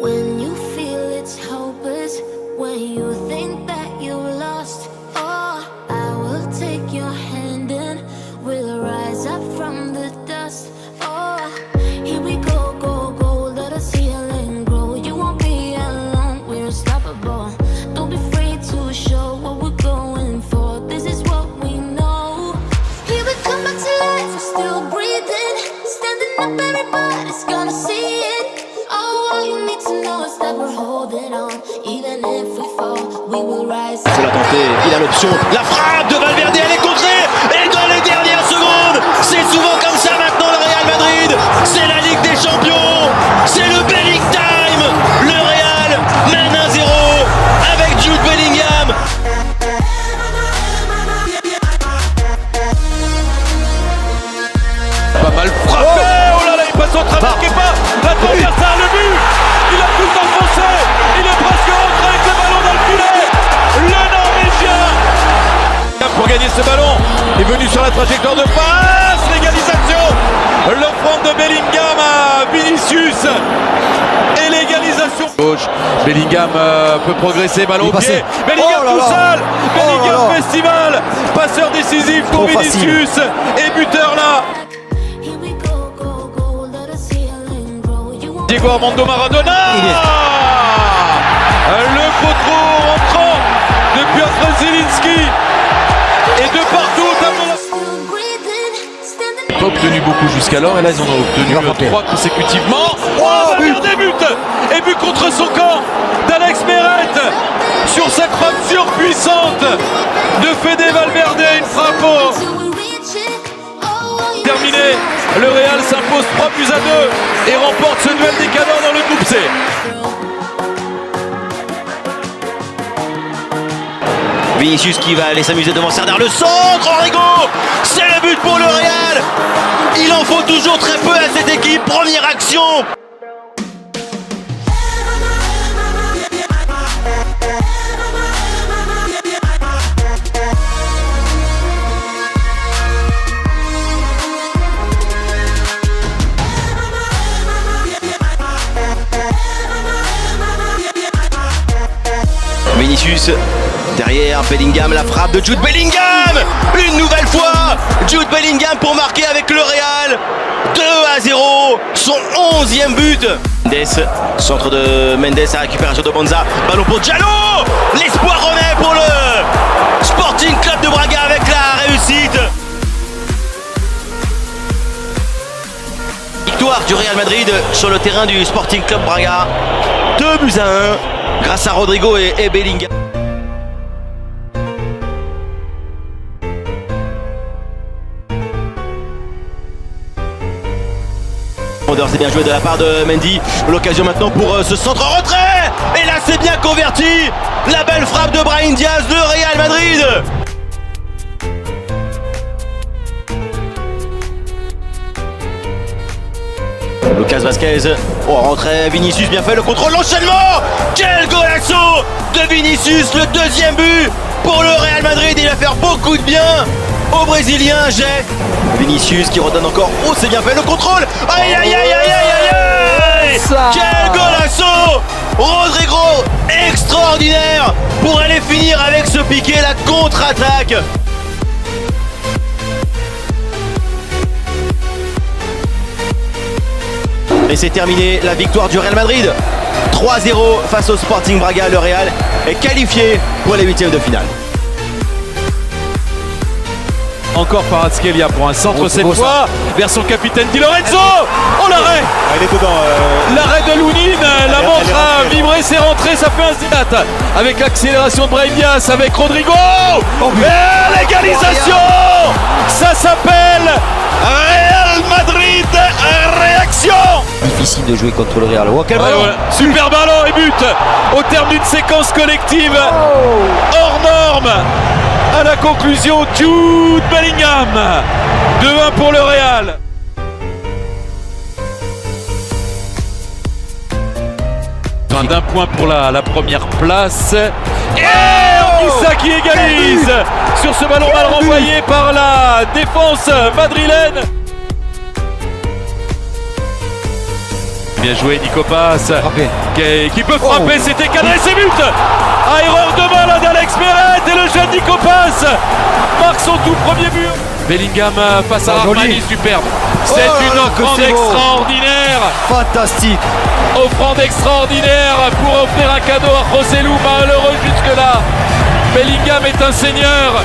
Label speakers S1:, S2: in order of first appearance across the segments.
S1: When you feel it's hopeless, when you think that you lost, oh, I will take your hand and we'll rise up from the dust. Oh, here we go, go, go, let us heal and grow. You won't be alone, we're unstoppable. Don't be afraid to show what we're going for. This is what we know. Here we come back to life, we're still breathing. Standing up, everybody's gonna see it. Oh, all you need to know is that we're holding on. Even if we fall, we will rise.
S2: Il faut la tenter, il a l'option. La frappe de Valverde, elle est contrée. Et dans les dernières secondes, c'est souvent comme ça maintenant le Real Madrid. C'est la Ligue des Champions. C'est le Belling Time. Le Real mène 1-0 avec Jude Bellingham.
S3: Pas mal frappé. Oh là là, il passe au travers Kepa. La transversale, le but. Il a tout enfoncé. Il est presque rentré avec le ballon dans le filet. Le Norvégien. Pour gagner ce ballon, est venu sur la trajectoire de passe. L'égalisation. L'offrande de Bellingham à Vinicius. Et l'égalisation. Gauche. Bellingham peut progresser. Ballon au pied. Bellingham tout seul. Bellingham festival. Passeur décisif pour Vinicius. Et buteur là. Diego Armando Maradona. Le potro entrant de Piotr Zielinski. Et de partout, pas obtenu beaucoup jusqu'alors, et là ils en ont obtenu 3 consécutivement. Oh, des buts. Et but contre son camp d'Alex Meret sur sa frappe surpuissante de Fede Valverde, une frappe terminée. Le Real s'impose 3-2 et remporte ce duel des cadors dans le groupe C.
S2: Vinicius qui va aller s'amuser devant Serdar, le centre, Rodrigo, c'est le but pour le Real. Il en faut toujours très peu à cette équipe, première action. Vinicius, derrière Bellingham, la frappe de Jude Bellingham. Une nouvelle fois, Jude Bellingham pour marquer avec le Real. 2-0, son 11e but. Mendes, centre de Mendes à récupération de Bonza. Ballon pour Diallo. L'espoir renaît pour le Sporting Club de Braga avec la réussite. Victoire du Real Madrid sur le terrain du Sporting Club Braga. 2-1 grâce à Rodrigo et Bellingham. C'est bien joué de la part de Mendy. L'occasion maintenant pour ce centre en retrait. Et là c'est bien converti. La belle frappe de Brahim Diaz de Real Madrid. Lucas Vazquez, oh rentrée, Vinicius bien fait, le contrôle, l'enchaînement. Quel golasso de Vinicius, le 2e but pour le Real Madrid. Il va faire beaucoup de bien au Brésilien, jet. Vinicius qui redonne encore, oh c'est bien fait, le contrôle. Aïe aïe aïe aïe aïe aïe. Quel golasso. Rodrigo, extraordinaire pour aller finir avec ce piqué, la contre-attaque. Et c'est terminé, la victoire du Real Madrid. 3-0 face au Sporting Braga. Le Real est qualifié pour les 8e de finale.
S3: Encore Kvaratskhelia pour un centre cette fois vers son capitaine Di Lorenzo. Oh l'arrêt.
S4: Il est dedans.
S3: L'arrêt de Lounine, la montre a vibré, c'est rentré, ça fait un zénat. Avec l'accélération de Brahim Diaz, avec Rodrigo. Et l'égalisation. Ça s'appelle Real Madrid réaction.
S4: Difficile de jouer contre le Real. Oh, quel ballon.
S3: Voilà. Super ballon et but au terme d'une séquence collective hors norme. À la conclusion, Jude Bellingham. 2-1 pour le Real. D'un point pour la première place. Et Anguissa qui égalise sur ce ballon mal renvoyé par la défense madrilène. Bien joué Nico Pass qui peut frapper,
S4: Oh.
S3: c'était cadré, c'est but. Erreur de balle d'Alex Meret et le jeune Nico Pass marque son tout premier but. Bellingham face à Rahmani, superbe. C'est une offrande extraordinaire.
S2: Fantastique.
S3: Offrande extraordinaire pour offrir un cadeau à José Lu, malheureux jusque-là. Bellingham est un seigneur.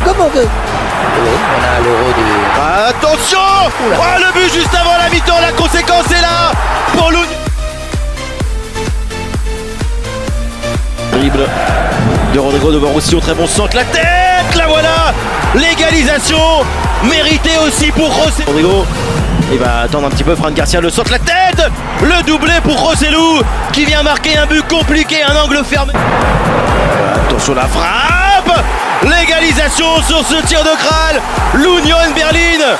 S4: Comment que... Oui, on a l'euro de...
S2: Attention. Oh, le but juste avant la mi-temps, la conséquence est là pour l'Union. Dribble de Rodrigo devant Roussillon, très bon centre, la tête, la voilà. L'égalisation méritée aussi pour José. Rodrigo, il va attendre un petit peu, Fran Garcia le centre, la tête, le doublé pour José Lu qui vient marquer un but compliqué, un angle fermé. Attention la frappe, l'égalisation sur ce tir de Kral, l'Union Berlin.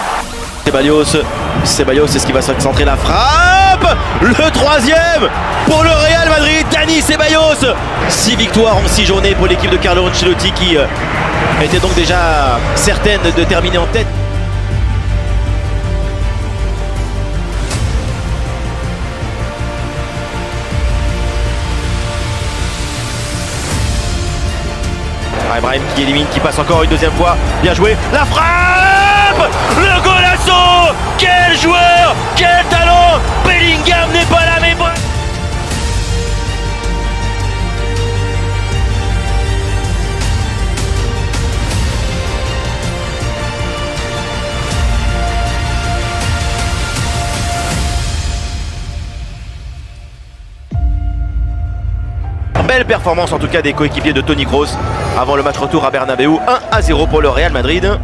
S2: Ceballos, c'est ce qui va se centrer, la frappe, le troisième pour le Real Madrid, Dani Ceballos. 6 victoires en 6 journées pour l'équipe de Carlo Ancelotti qui était donc déjà certaine de terminer en tête. Ibrahim qui élimine, qui passe encore une deuxième fois, bien joué, la frappe, le golasso, quel joueur, quel talent, Bellingham n'est pas là mais bon. Belle performance en tout cas des coéquipiers de Toni Kroos avant le match retour à Bernabeu, 1-0 pour le Real Madrid.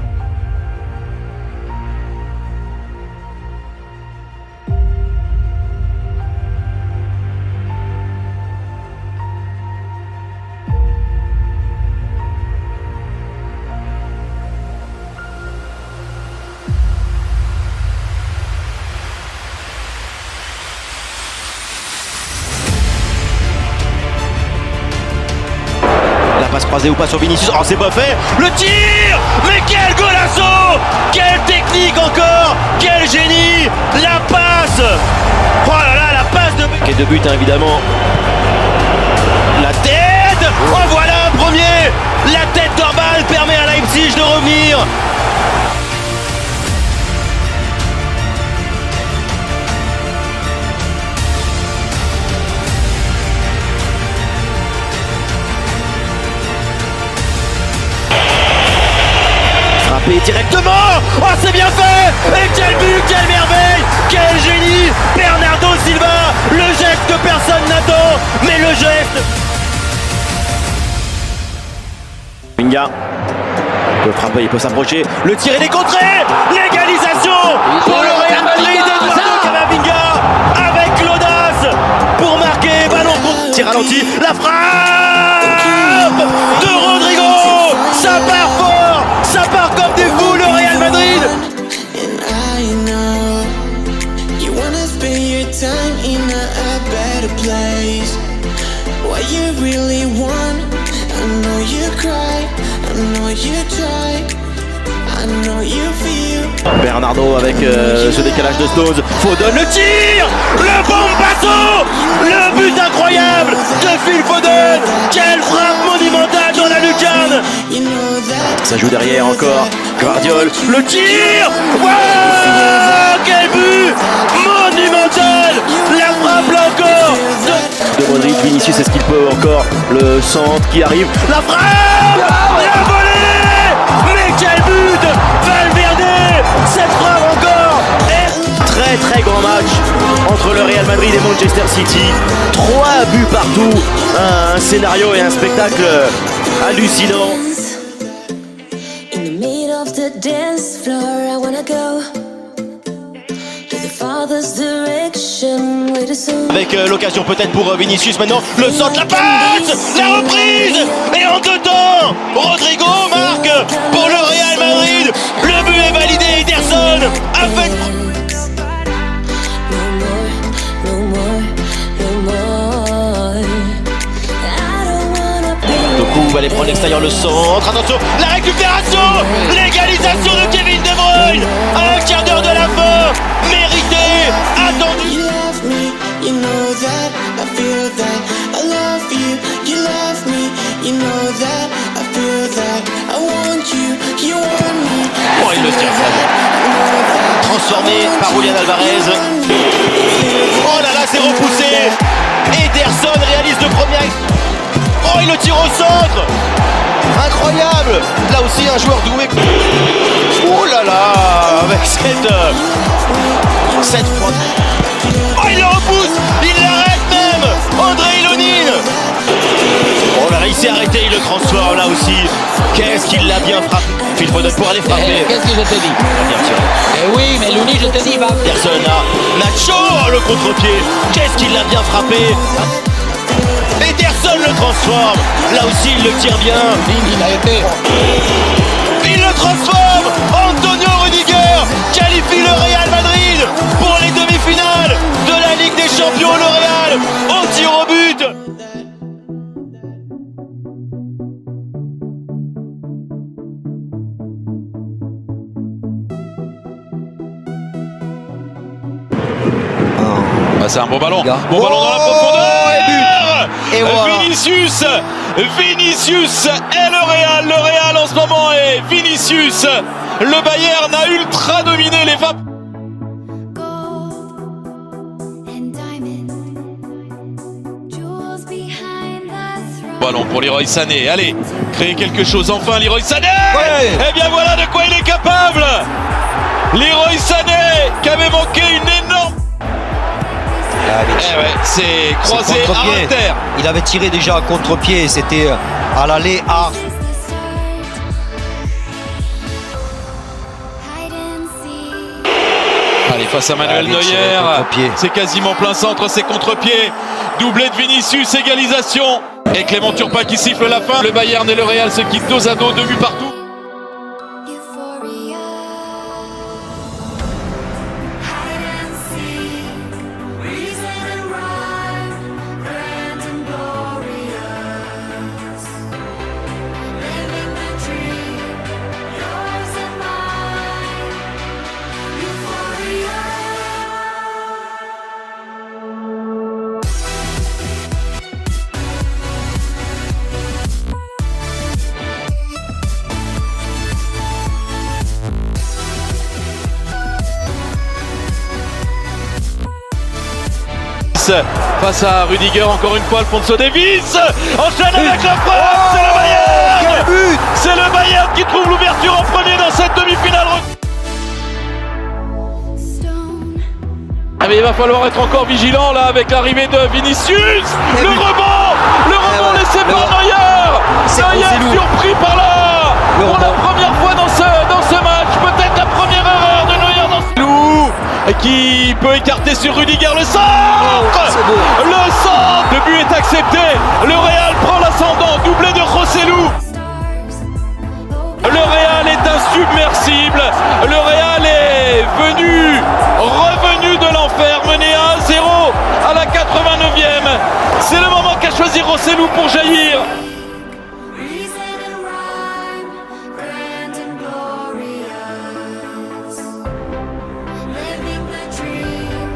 S2: Passe croisée ou pas sur Vinicius, oh c'est pas fait, le tir, mais quel golasso, quelle technique encore, quel génie, la passe, oh là là, la passe de... Quel de but hein, évidemment, la tête, oh voilà un premier, la tête d'Orban permet à Leipzig de revenir. Directement, oh c'est bien fait, et quel but, quelle merveille, quel génie, Bernardo Silva, le geste que personne n'attend, mais le geste. Minga peut frapper, il peut s'approcher, le tir il est contré, l'égalisation pour le Real Madrid, Eduardo Camavinga avec l'audace pour marquer, ballon contre, tir ralenti, la frappe de Rodrigo, ça part fort, ça part comme des fous le Real Madrid.
S5: Time in a better place. What you really want, I know you cry, I know you try, I know you feel.
S2: Bernardo avec ce décalage de Stones, Foden le tir, le bombasso, le but incroyable de Phil Foden, quelle frappe monumentale dans la lucarne. Ça joue derrière encore, Guardiol, le tir, wow, quel but monumental, la frappe là encore de Modric, Vinicius, est-ce qu'il peut encore, le centre qui arrive, la frappe, la volée, mais quel but, Valverde, cette frappe encore, et très grand match entre le Real Madrid et Manchester City, 3 buts partout, un scénario et un spectacle hallucinant.
S1: In the middle of the dance floor, I wanna go to the Father's direction, where the sun.
S2: Avec l'occasion peut-être pour Vinicius maintenant, le centre, la passe, la reprise, et en deux temps, Rodrigo marque pour le Real Madrid, le but est validé, Ederson a fait... va aller prendre l'extérieur, le centre. Attention, la récupération, l'égalisation de Kevin De Bruyne. À un quart d'heure de la fin, mérité, attendu.
S5: You love me, you know that, I feel that. I love you, you love me, you know that, I feel that. I want you, you want me.
S2: Oh, il le tire transformé par Julián Álvarez. Oh là là, c'est repoussé. Ederson réalise le premier. Oh, il le tire au centre. Incroyable. Là aussi, un joueur doué. Oh là là, avec cette fois. Oh, il le repousse. Il l'arrête même. André Ilonin. Oh là là, il s'est arrêté, il le transforme là aussi. Qu'est-ce qu'il l'a bien frappé. Phil Foden pour aller frapper.
S4: Qu'est-ce que je te dis?
S2: Bien tiré.
S4: Eh oui, mais Looney, je te dis, va.
S2: Personne là. Nacho, le contre-pied. Qu'est-ce qu'il l'a bien frappé. Ederson le transforme. Là aussi, il le tire bien.
S4: Il a été.
S2: Il le transforme. Antonio Rudiger qualifie le Real Madrid pour les demi-finales de la Ligue des Champions. Le Real au tir au but.
S3: Bah, c'est un bon ballon. Bon
S2: Oh,
S3: ballon dans la profondeur.
S2: Et voilà.
S3: Vinicius et le Real en ce moment est Vinicius. Le Bayern a ultra dominé les 20.
S1: Gold and diamond, jewels behind the throne.
S3: Ballon pour Leroy Sané. Allez, créer quelque chose enfin, Leroy Sané.
S2: Ouais.
S3: Eh bien voilà de quoi il est capable. Leroy Sané qui avait manqué une énorme. Eh ouais, c'est croisé à
S6: contre-pied.
S3: Inter.
S6: Il avait tiré déjà à contre-pied, c'était à l'aller à...
S1: Hide and seek.
S3: Allez, face à Manuel
S6: Allez, tiré
S3: Neuer,
S6: contre-pied.
S3: c'est quasiment plein centre, c'est contre-pied. Doublé de Vinicius, égalisation. Et Clément Turpin qui siffle la fin. Le Bayern et le Real se quittent dos à dos, 2 buts partout.
S1: Euphoria. Hide and seek. Reason and rhyme. Grand and glorious. Living the dream. Yours and mine. Euphoria.
S3: Face à Rudiger, encore une fois, Alphonso Davies enchaîne avec la frappe, c'est le Bayern.
S6: Quel but!
S3: C'est le Bayern qui trouve l'ouverture en premier dans cette demi-finale.
S1: Stone.
S3: Ah mais il va falloir être encore vigilant là avec l'arrivée de Vinicius. Le rebond laissé par Neuer. Neuer surpris par là. Pour la première fois dans ce match, peut-être la première erreur de Neuer dans ce loup qui peut écarter sur Rudiger le centre.
S6: C'est beau.
S3: Le centre. Le but est accepté. Le Real prend l'ascendant, doublé de Joselu. Le Real est insubmersible. Le Real est revenu de l'enfer, mené à 1-0 à la 89e. C'est le moment qu'a choisi Joselu pour jaillir.
S1: Reason and rhyme, grand and glorious. Living the dream,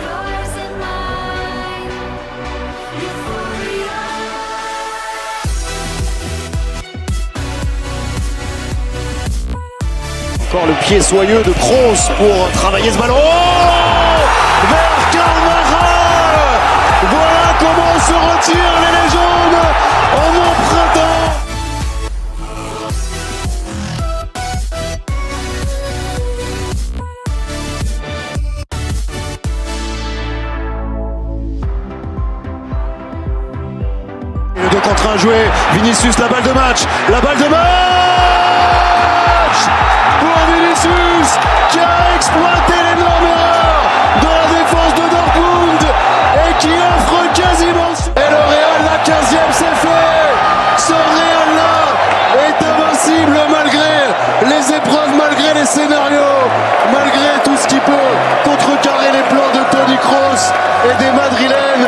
S1: yours and mine. Euphoria.
S7: Encore le pied soyeux de Kroos pour travailler ce ballon. Oh, vers Carvajal. Voilà comment se retirent les légendes en mon printemps. Et le 2 contre 1 joué. Vinicius, la balle de match. La balle de match pour Vinicius qui a exploité l'énorme erreur de la défense de Dortmund et qui offre quasiment... Et le Real, la 15e, c'est fait. Ce Real-là est invincible malgré les épreuves, malgré les scénarios, malgré tout ce qui peut contrecarrer les plans de Toni Kroos et des Madrilènes.